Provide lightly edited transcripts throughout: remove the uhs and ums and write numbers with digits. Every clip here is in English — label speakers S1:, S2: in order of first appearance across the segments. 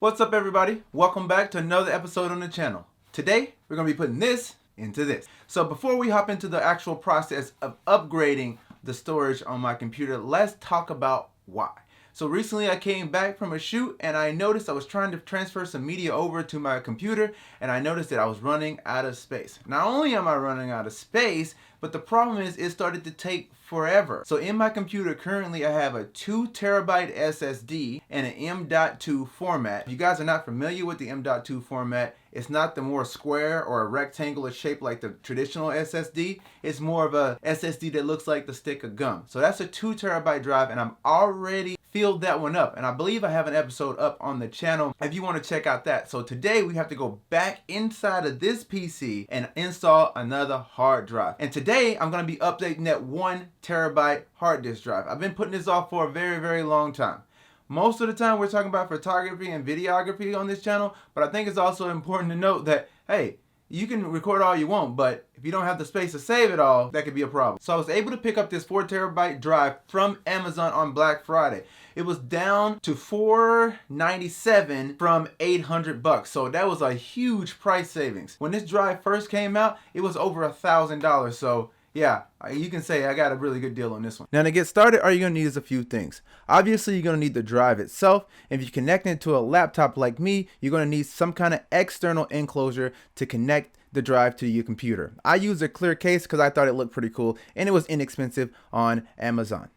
S1: What's up, everybody? Welcome back to another episode on the channel. Today, we're going to be putting this into this. So before we hop into the actual process of upgrading the storage on my computer, let's talk about why. So recently I came back from a shoot and I noticed I was trying to transfer some media over to my computer and I noticed that I was running out of space. Not only am I running out of space, but the problem is it started to take forever. So in my computer currently I have a 2 terabyte SSD and an M.2 format. If you guys are not familiar with the M.2 format, it's not the more square or a rectangular shape like the traditional SSD. It's more of a SSD that looks like the stick of gum. So that's a 2 terabyte drive and I'm already filled that one up, and I believe I have an episode up on the channel if you want to check out that. So today we have to go back inside of this PC and install another hard drive, and today I'm going to be updating that 1 terabyte hard disk drive. I've been putting this off for a very long time. Most of the time we're talking about photography and videography on this channel, but I think it's also important to note that, hey, you can record all you want, but if you don't have the space to save it all, that could be a problem. So I was able to pick up this 4 terabyte drive from Amazon on Black Friday. It was down to $497 from $800. So that was a huge price savings. When this drive first came out, it was over $1,000. So yeah, you can say I got a really good deal on this one. Now to get started, all you're going to need is a few things. Obviously, you're going to need the drive itself. If you're connecting it to a laptop like me, you're going to need some kind of external enclosure to connect the drive to your computer. I used a clear case because I thought it looked pretty cool and it was inexpensive on Amazon.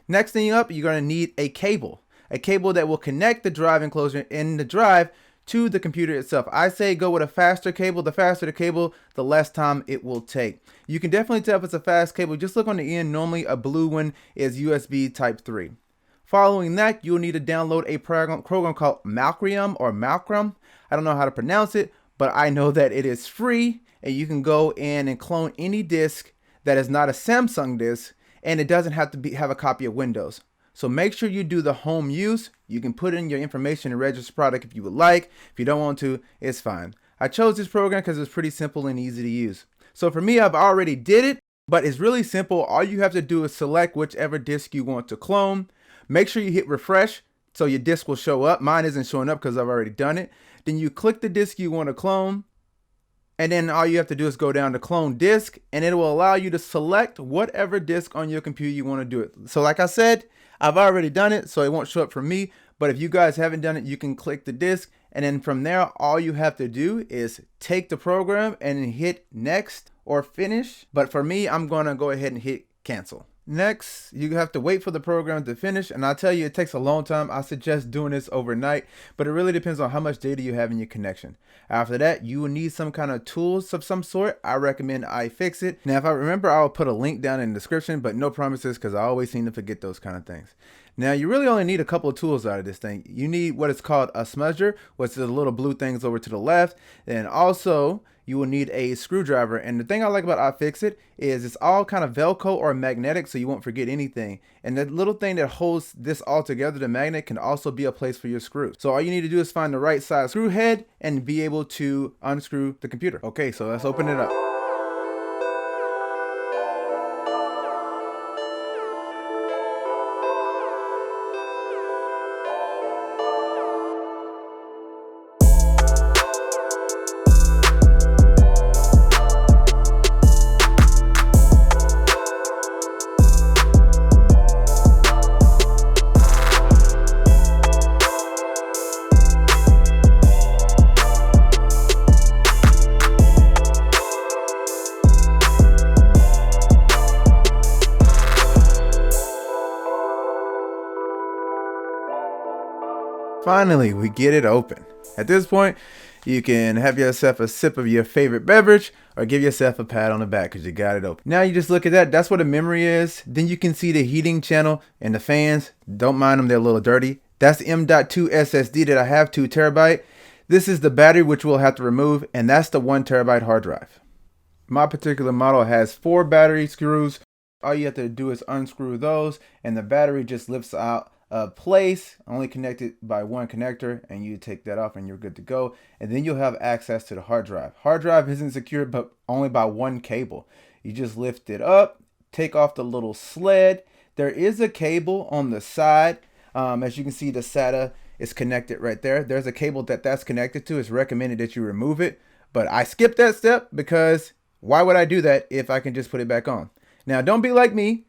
S1: Next thing up, you're going to need a cable that will connect the drive enclosure in the drive to the computer itself. I say go with a faster cable. The faster the cable, the less time it will take. You can definitely tell if it's a fast cable. Just look on the end. Normally a blue one is USB type 3. Following that, you'll need to download a program called Malcrium. I don't know how to pronounce it, but I know that it is free and you can go in and clone any disk that is not a Samsung disk, and it doesn't have to have a copy of Windows. So make sure you do the home use. You can put in your information and register product if you would like. If you don't want to, it's fine. I chose this program because it's pretty simple and easy to use. So for me, I've already did it, but it's really simple. All you have to do is select whichever disk you want to clone. Make sure you hit refresh so your disk will show up. Mine isn't showing up because I've already done it. Then you click the disk you want to clone. And then all you have to do is go down to clone disk, and it will allow you to select whatever disk on your computer you want to do it. So like I said, I've already done it, so it won't show up for me. But if you guys haven't done it, you can click the disk, and then from there, all you have to do is take the program and hit next or finish. But for me, I'm going to go ahead and hit cancel. Next, you have to wait for the program to finish, and I'll tell you it takes a long time. I suggest doing this overnight, but it really depends on how much data you have in your connection. After that, you will need some kind of tools of some sort. I recommend iFixit. Now, if I remember, I'll put a link down in the description, but no promises because I always seem to forget those kind of things. Now, you really only need a couple of tools out of this thing. You need what is called a smudger, which is the little blue things over to the left, and also you will need a screwdriver. And the thing I like about iFixit is it's all kind of Velcro or magnetic, so you won't forget anything. And the little thing that holds this all together, the magnet, can also be a place for your screws. So all you need to do is find the right size screw head and be able to unscrew the computer. Okay, so let's open it up. Finally, we get it open. At this point, you can have yourself a sip of your favorite beverage or give yourself a pat on the back because you got it open. Now you just look at that. That's what the memory is. Then you can see the heating channel and the fans. Don't mind them. They're a little dirty. That's the M.2 SSD that I have, 2 terabyte. This is the battery, which we'll have to remove, and that's the 1 terabyte hard drive. My particular model has 4 battery screws. All you have to do is unscrew those, and the battery just lifts out place, only connected by 1 connector, and you take that off and you're good to go. And then you'll have access to the hard drive. Hard drive isn't secured but only by 1 cable. You just lift it up, take off the little sled. There is a cable on the side. As you can see, the SATA It's connected right there. There's a cable that's connected to. It's recommended that you remove it, but I skipped that step because why would I do that if I can just put it back on? Now, don't be like me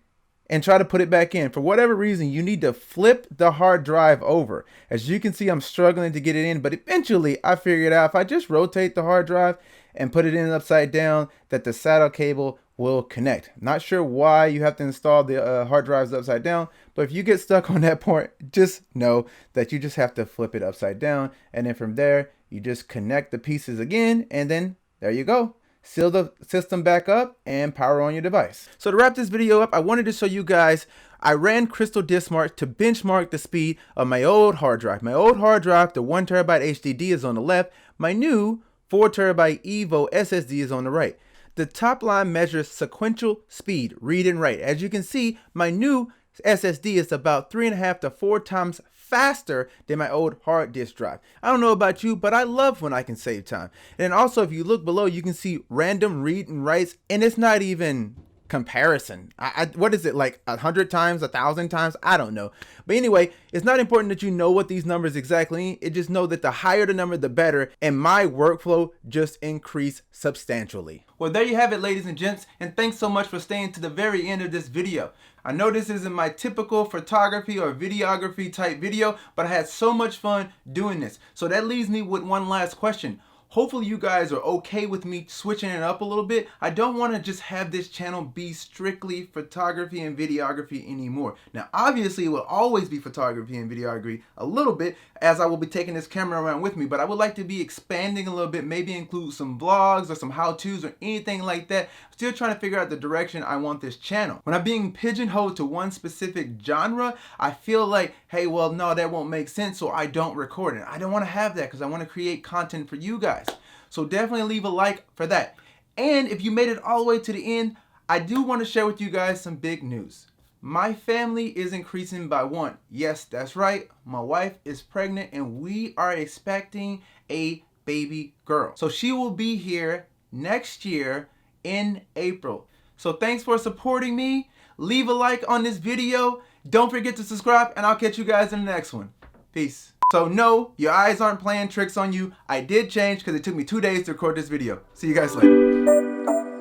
S1: and try to put it back in. For whatever reason, you need to flip the hard drive over. As you can see, I'm struggling to get it in, but eventually I figured out if I just rotate the hard drive and put it in upside down, that the SATA cable will connect. Not sure why you have to install the hard drives upside down, but if you get stuck on that point, just know that you just have to flip it upside down, and then from there, you just connect the pieces again, and then there you go. Seal the system back up and power on your device. So to wrap this video up, I wanted to show you guys, I ran Crystal Disk Mark to benchmark the speed of my old hard drive. My old hard drive, the 1 terabyte HDD is on the left. My new 4 terabyte Evo SSD is on the right. The top line measures sequential speed, read and write. As you can see, my new SSD is about 3.5 to 4 times faster than my old hard disk drive. I don't know about you, but I love when I can save time. And also, if you look below, you can see random read and writes, and it's not even comparison. What is it, like 100 times, 1,000 times? I don't know. But anyway, it's not important that you know what these numbers exactly mean. It just know that the higher the number, the better. And my workflow just increased substantially. Well, there you have it, ladies and gents. And thanks so much for staying to the very end of this video. I know this isn't my typical photography or videography type video, but I had so much fun doing this. So that leaves me with one last question. Hopefully you guys are okay with me switching it up a little bit. I don't want to just have this channel be strictly photography and videography anymore. Now, obviously it will always be photography and videography a little bit, as I will be taking this camera around with me, but I would like to be expanding a little bit, maybe include some vlogs or some how-tos or anything like that. Still trying to figure out the direction I want this channel. When I'm being pigeonholed to one specific genre, I feel like, hey, well, no, that won't make sense, so I don't record it. I don't want to have that because I want to create content for you guys. So definitely leave a like for that. And if you made it all the way to the end, I do want to share with you guys some big news. My family is increasing by 1. Yes, that's right. My wife is pregnant and we are expecting a baby girl. So she will be here next year in April. So thanks for supporting me. Leave a like on this video. Don't forget to subscribe and I'll catch you guys in the next one. Peace. So no, your eyes aren't playing tricks on you. I did change because it took me 2 days to record this video. See you guys later.